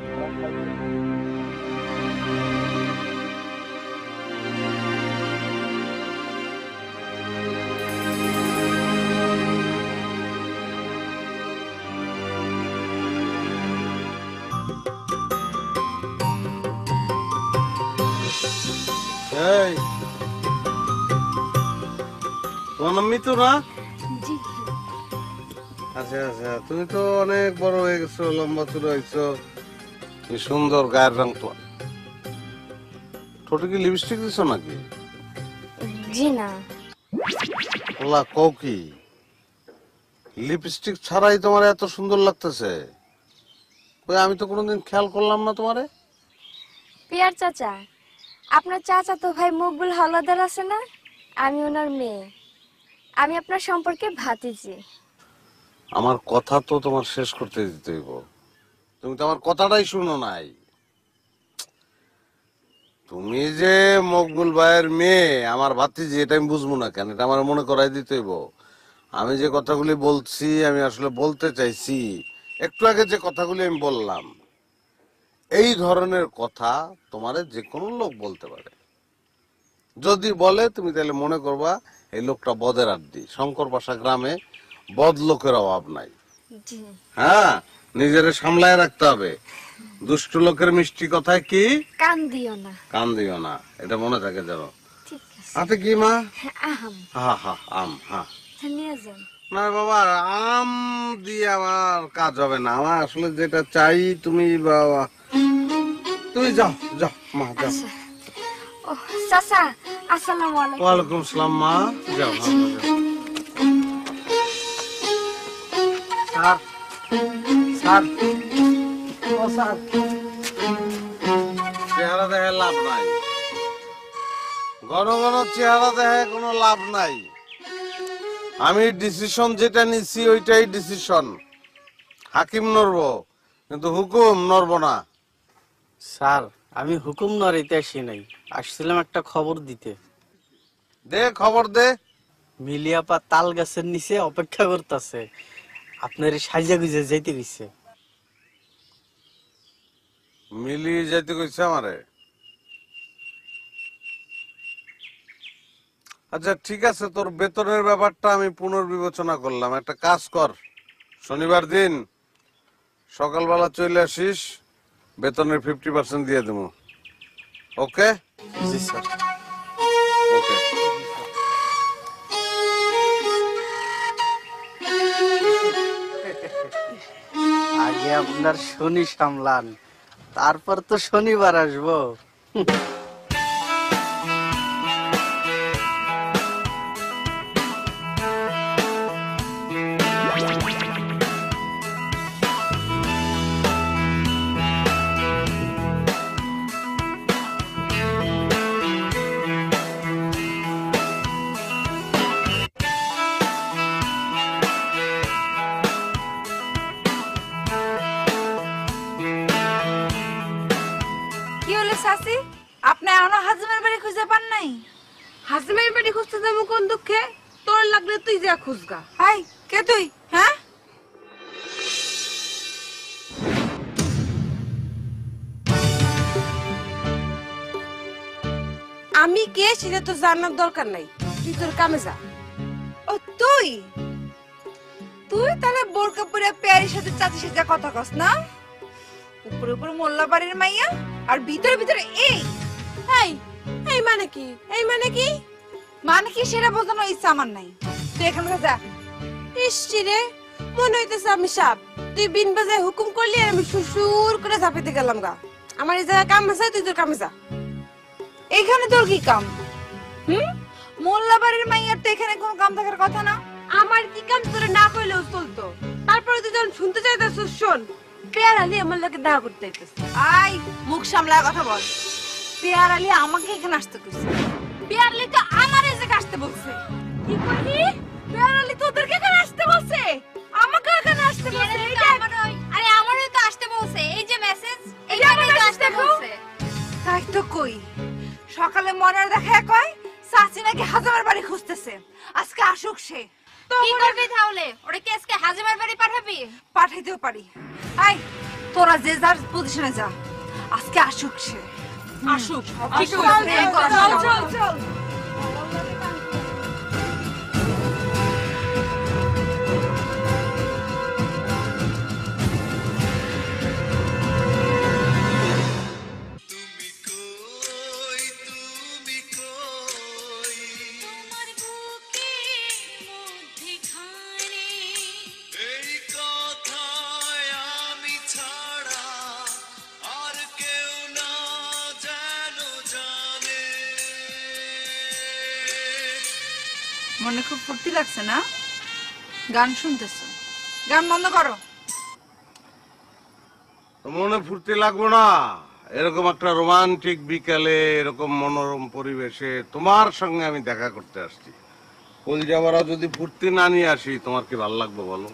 এই তোমার নাম মিতু না? আচ্ছা আচ্ছা, তুমি তো অনেক বড় হয়ে গেছো, লম্বা চূড়া হয়েছো, কি সুন্দর গায়ের রং তো। ঠোঁটে কি লিপস্টিক দিছো নাকি? জি না। আল্লাহ, কও কি লিপস্টিক ছাড়াই তোমার এত সুন্দর লাগতেছে? কই, আমি তো কোনোদিন খেয়াল করলাম না তোমারে। পিয়ার চাচা, আপনার চাচা তো ভাই মকবুল হাওলাদার আছে না, আমি ওনার মেয়ে। আমি আপনার সম্পর্কে ভাতিজি। আমার কথা তো তোমার শেষ করতে দিতে হইব, তুমি তো আমার কথাটাই শুনো নাই। তুমি যে মকবুল ভাইয়ের মেয়ে, আমার ভাতিজি, এটা আমি বুঝবো না কেন? এটা আমার মনে করাই দিতে হইব। আমি যে কথাগুলি বলছি, আমি আসলে বলতে চাইছি, একটু আগে যে কথাগুলি আমি বললাম, এই ধরনের কথা তোমারে যে কোনো লোক বলতে পারে। যদি বলে তুমি তাহলে মনে করবা এই লোকটা বদের আড্ডি। শঙ্কর পাশা গ্রামে বদ লোকের অভাব নাই। হ্যাঁ, নিজেরে সামলায় রাখতে হবে। দুষ্ট লোকের মিষ্টি কথায় কি কান দিও না, কান দিও না, এটা মনে থাকে যেন। ঠিক আছে? হাতে কি মা? আহাম হা হা, আম, হা। নিয়ে যান। না বাবা, আম দিয়ে আমার কাজ হবে না। আমার আসলে যেটা চাই, তুমি বাবা, তুমি যাও যাও মা, যাও। ও চাচা, আসসালামু আলাইকুম। ওয়ালাইকুম সালাম মা, যাও যাও। স্যার, স্যার, ও স্যার, চেহারা দেখে লাভ নাই, ঘন ঘন চেহারা দেখে কোনো লাভ নাই। আমি ডিসিশন যেটা নিছি ওইটাই ডিসিশন। হাকিম নড়ব, কিন্তু হুকুম নড়ব না। স্যার, আমি হুকুম নড়াইতে আসি নাই, আসছিলাম একটা খবর দিতে। দে খবর দে। মিলিয়াপা তাল গাছের নিচে অপেক্ষা করতেছে, আপনার সাজা গুজে যাইতে গেছে। মিলিয়ে যাইতে কইছে আমারে? আচ্ছা ঠিক আছে, তোর বেতনের ব্যাপারটা আমি পুনর্বিবেচনা করলাম। একটা কাজ কর, শনিবার দিন সকালবেলা চলে আসিস, বেতনের 50% দিয়ে দেবো। ওকে? জি স্যার। ওকে। আগে আপনার শনি সামলান, তারপর তো শনিবার আসবো। কি হলো শাসি, আপনি এখনো হাজিমের বাড়ি খুঁজে পান নাই? হাসিমের বাড়ি খুঁজতে যাবো কোন দুঃখে? তোর লাগলে তুই যা খুঁজগা। হাই, কে তুই? হ্যাঁ, আমি কে সেটা তো জানার দরকার নাই, তুই তোর কামে যা। ও তুই তুই তাহলে বোরকা পরে পেয়ারির সাথে চাচির সাথে কথা কস না? উপরে উপরে মোল্লা বাড়ির মাইয়া, আর ভিতরে ভিতরে এই এই এই মানে কি? এই মানে কি? মানে কি সেটা বোঝানোর ইচ্ছা আমার নাই। তুই এখান থেকে যা। ইসছি রে, মনে হইতেছে আমি সাপ। তুই বিন বাজায় হুকুম করলি আর আমি সুসুর করে ঝাঁপাইতে গেলাম গা। আমার এই জায়গায় কাম আছে, তুই তোর কামে যা। এখানে তোর কি কাম? মোল্লা বাড়ির মাইয়ার তো এখানে কোনো কাম থাকার কথা না। আমার কি কাম তোরে না কইলেও চলতো। তারপরে তুই যখন শুনতে চাইতেছিস, শোন, পেয়ার আলী আমার লোকে দেখা করতে চাইতেছে। আই, মুখ সামলায় কথা বল। পেয়ার আলী আমাকে এখানে আসতে কইছে। পেয়ার আলী তো আমার এই জায়গায় আসতে বলছে। কি কইলি? পেয়ার আলী তোদেরকে এখানে আসতে বলছে? আমাকে এখানে আসতে বলছে? আরে আমারও তো আসতে বলছে, এই যে মেসেজ, এই যে আমার এইখানেই তো message আসতে দেখো। বলছে। তাই তো কই, সকালে মনের দেখা কয় চাচি নাকি হাজামের বাড়ি খুঁজতেছে, আজকে আসুক সে। কি করবি তাহলে? ওরে কি আজকে হাজিমার বাড়ি পাঠাবি? পাঠাইতেও পারি। আই, তোরা যে যার পজিশনে যা, আজকে আসুক সে। আসুক, আসুক। চল চল চল। তুমি কই মনে খুব ফুর্তি লাগছে না? গান শুনতেছো? গান বন্ধ করো। মনে ফুর্তি লাগবো না? এরকম একটা রোমান্টিক বিকালে এরকম মনোরম পরিবেশে তোমার সঙ্গে আমি দেখা করতে আসছি। কলজাবারা যদি ফুর্তি না নিয়ে আসি তোমার কি ভালো লাগবে বলো?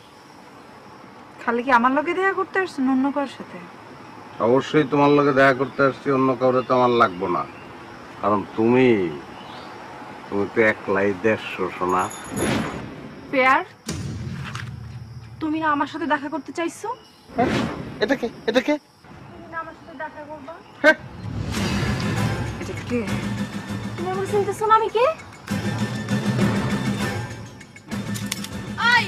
খালি কি আমার লগে দেখা করতে আসছেন অন্য কারোর সাথে? অবশ্যই তোমার লগে দেখা করতে আসছি, অন্য কাউরে তো আমার লাগবো না। কারণ তুমি তো একলাই দেড়শো সোনা। পেয়ার, তুমি না আমার সাথে দেখা করতে চাইছো? এটাকে এটাকে তুমি না আমার সাথে দেখা করবা? এটা কে? তুমি আমার চিনতেছো না আমি কে? আই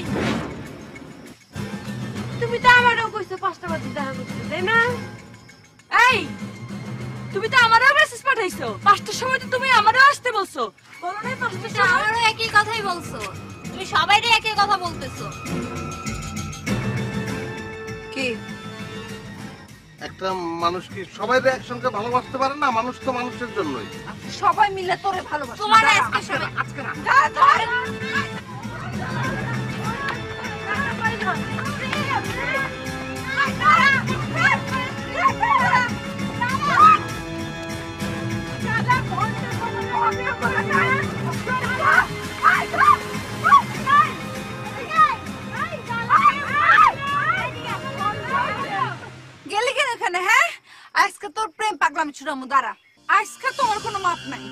তুমি তো আমারও কইছো 5টা বাজে দেখা করতে, তাই না? এই তুমি তো আমারও মেসেজ পাঠাইছো 5টার সময়, তো তুমি আমারও আসতে বলছো, বলো না 5টার সময়? আমারও একই কথাই বলছো, তুমি সবাইরই একই কথা বলতেছো। কে? একটা মানুষ কি সবাই একসঙ্গে ভালোবাসতে পারে না? মানুষ তো মানুষের জন্যই। সবাই মিলে তোরে ভালোবাসে। তোমার আজকে সবাই আজকে না। গেলি কেন এখানে? হ্যাঁ, আজকে তোর প্রেম পাগলামি ছুড়ামু। দাঁড়া, আজকে তোমার কোনো মাপ নাই।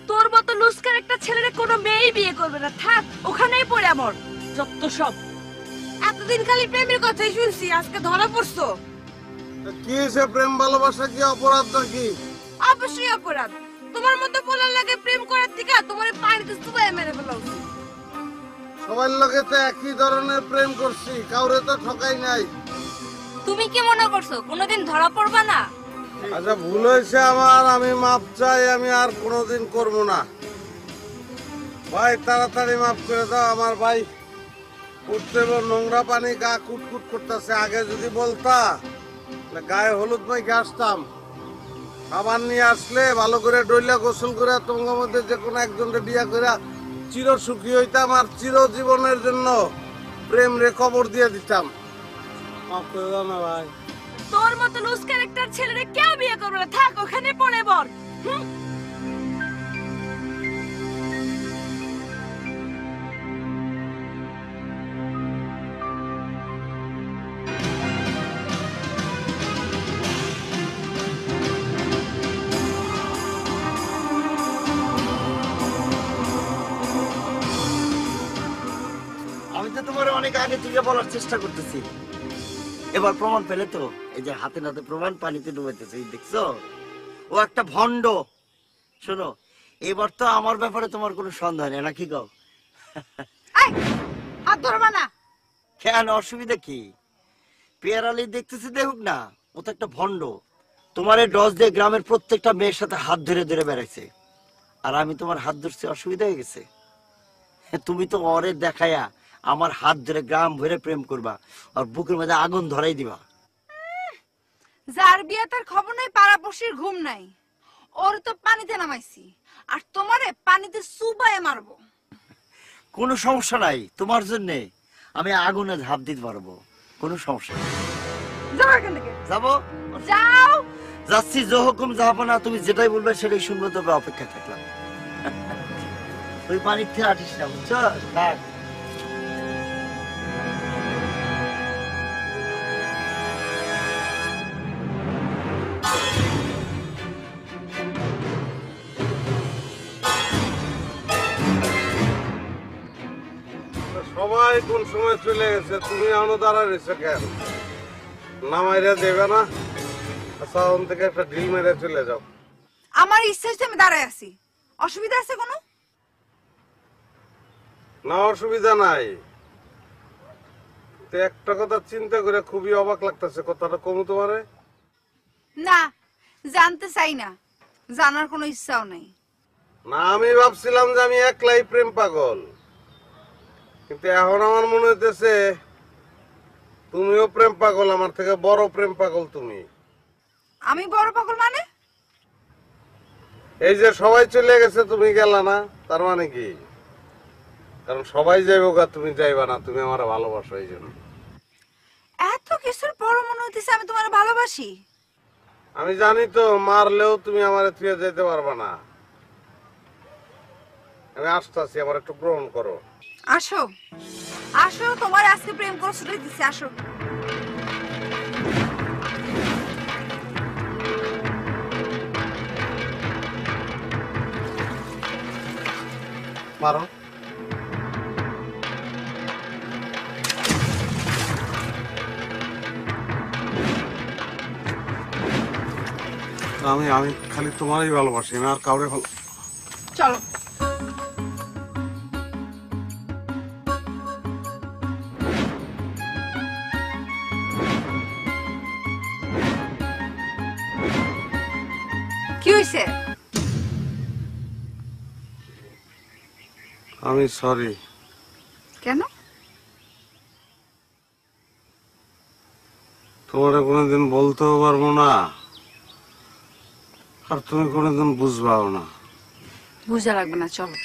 তোর মতো লুস্কার একটা ছেলেরে কোনো মেয়েই বিয়ে করবে না, থাক ওখানেই পড়ে আমর যত সব। এতদিন খালি প্রেমের কথাই শুনছি, আজকে ধরা পড়ছো। কি হয়েছে? প্রেম ভালোবাসা কি অপরাধ নাকি? অবশ্যই অপরাধ। তোমার মতো বলার লাগে প্রেম করার থেকে তোমার পানিতে চুবাই মেরে ফেলা উচিত। সবার লগে তো একই ধরনের প্রেম করছি, কাউরে তো ঠকাই নাই। তুমি কি মনে করছো কোনোদিন ধরা পড়বা না? আচ্ছা, ভুল হয়েছে আমার, আমি মাপ চাই, আমি আর কোনোদিন করব না। ভাই তাড়াতাড়ি মাফ করে দাও আমার ভাই। উঠতে নোংরা পানি গা কুটকুট করতেছে। আগে যদি বলতা গায়ে হলুদ মাইকে আসতাম, খাবার নিয়ে আসলে ভালো করে ডইলা গোসল করে তোমার মধ্যে যে কোনো একজনকে বিয়া করে চির সুখী হইতাম আর চিরজীবনের জন্য প্রেম রে কবর দিয়ে দিতাম। মাফ করে দাও না ভাই। তোর মতো লুজ ক্যারেক্টার ছেলেরে কেউ বিয়ে করবে না, থাক ওখানে পড়ে বল। আমি তো তোমার অনেক আগে থেকে বলার চেষ্টা করতেছি, এবার প্রমাণ পেলে তো? এই যে হাতে নাতে প্রমাণ পানিতে ডুবাইতেছে, দেখছো? ও একটা ভণ্ড। শোনো, এবার তো আমার ব্যাপারে তোমার কোনো সন্দেহ নেই নাকি গো? হাত ধরবা না। কেন, অসুবিধা কি? পেয়ারালি দেখতেছি, দেখুক না, ও তো একটা ভণ্ড। তোমার এই ডস দিয়ে গ্রামের প্রত্যেকটা মেয়ের সাথে হাত ধরে ধরে বেড়াইছে, আর আমি তোমার হাত ধরছি, অসুবিধা হয়ে গেছে? তুমি তো ওরে দেখায়া আমার হাত ধরে গ্রাম ভরে প্রেম করবা আর বুকের মধ্যে আগুন ধরাই দিবা। যার বিয়ে তার খবর নাই, পাড়াপড়শির ঘুম নাই। ওর তো পানিতে নামাইছি, আর তোমারে পানিতে চুবায়ে মারবো। কোনো সমস্যা নাই, তোমার জন্য আমি আগুনে ঝাঁপ দিতে পারবো, কোনো সমস্যা নেই। যাও এখান থেকে। যাবো? যাও। যাচ্ছি, যে হুকুম যাবো না, তুমি যেটাই বলবে সেটাই শুনবো, তবে অপেক্ষা থাকলাম। ওই পানির থেকে আটিস না, বুঝছো? থাক। সবাই কোন সময় চলে গেছে, তুমি এখনো দাঁড়ায় রয়েছে কেন? নামাইরা দেবে না? আচ্ছা, ওন থেকে একটা ঢিল মেরে চলে যাও। আমার ইচ্ছা হচ্ছে আমি দাঁড়ায় আছি, অসুবিধা আছে কোনো? না, অসুবিধা নাই। তো একটা কথা চিন্তা করে খুবই অবাক লাগতেছে, কথাটা কমু তোমারে? না, জানতে চাই না, জানার কোনো ইচ্ছাও নেই। না, আমি ভাবছিলাম যে আমি একলাই প্রেম পাগল, কিন্তু এখন আমার মনে হইতেছে তুমিও প্রেম পাগল, আমার থেকে বড় প্রেম পাগল তুমি। আমি বড় পাগল মানে? এই যে সবাই চলে গেছে, তুমি গেলা না, তার মানে কি? কারণ সবাই যাইবো গা, তুমি যাইবা না, তুমি আমার ভালোবাসো এই জন্য। এত কিছুর পর মনে হইতেছে আমি তোমার ভালোবাসি। আমি জানি তো, মারলেও তুমি আমার থুয়ে যেতে পারবা না। আমি আসতেছি, আমার একটু গ্রহণ করো। আসো আসো, তোমার আজকে প্রেম করতে দিছি, আসো। মারো। আমি খালি তোমারই ভালোবাসি, আমি আর কাউরে ভালো। চলো। কি হয়েছে? আমি সরি। কেন? তোমার কোনোদিন বলতেও পারবো না, আর তুমি কোনোদিন বুঝবাও না। বুঝা লাগবে না, চলো।